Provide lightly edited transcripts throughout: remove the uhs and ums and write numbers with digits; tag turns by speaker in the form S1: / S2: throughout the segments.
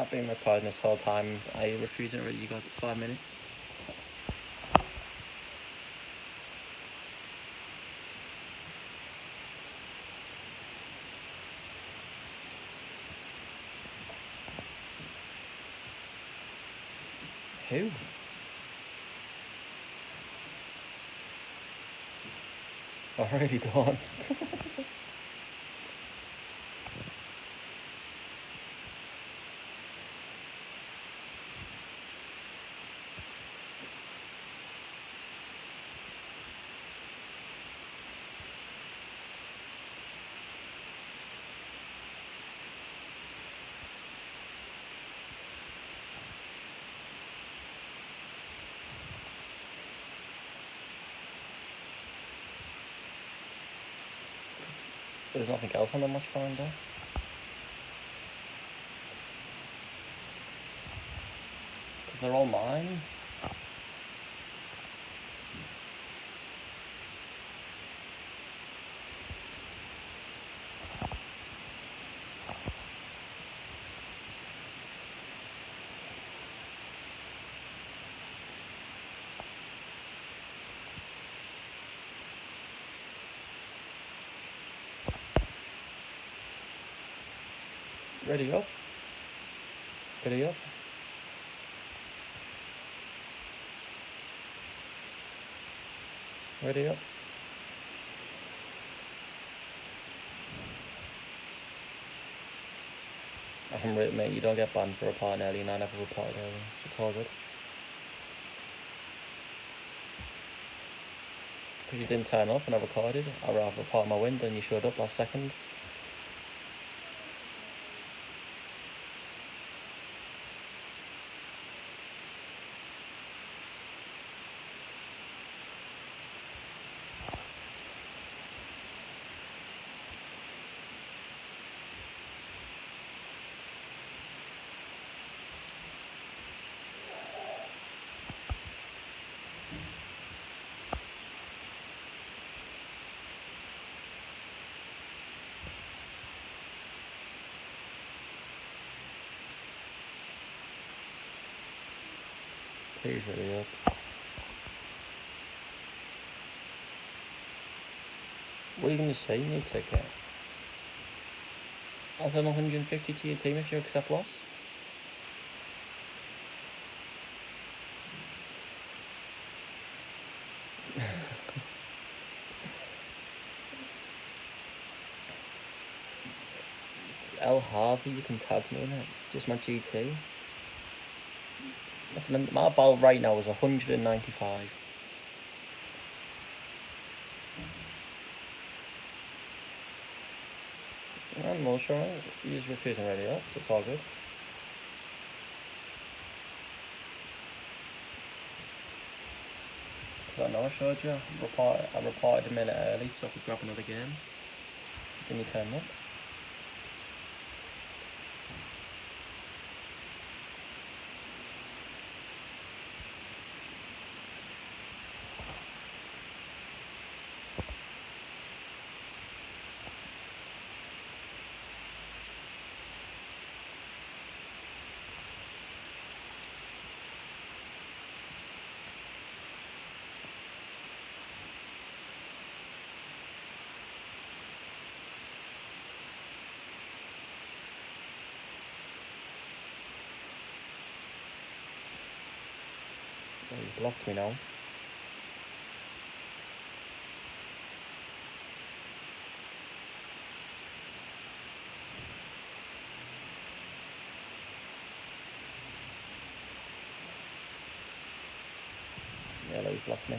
S1: I've been recording this whole time. Are you refusing already? You got 5 minutes? Who? I really don't. There's nothing else on the much phone though. Because they're all mine. Ready up. Ready up. Ready up. I'm right, mate. You don't get banned for reporting early, and I never reported early. It's all good. Because you didn't turn up and I recorded, I'd rather report my win than you showed up last second. Please ready up. What are you going to say, new ticket? I'll send 150 to your team if you accept loss. It's L Harvey, you can tag me in it. Just my GT. My ball right now is 195. I'm not sure. You're just refusing ready up, so it's all good. Because I know I showed you. I reported a minute early so I could grab another game. Then you turn up. Oh, he's blocked me now. Yeah, he's blocked me.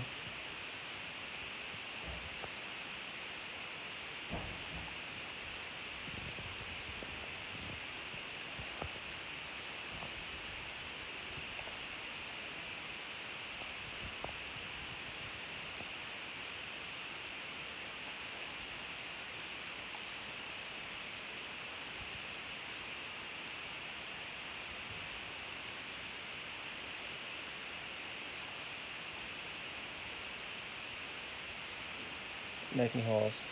S1: Make me host.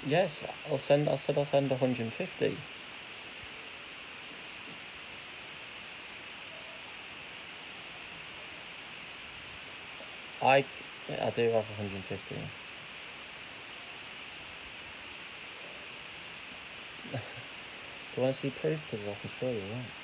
S1: Yes, I'll send. I said I'll send 150. I do have 150. Do you want to see proof? Because I can show you. Right?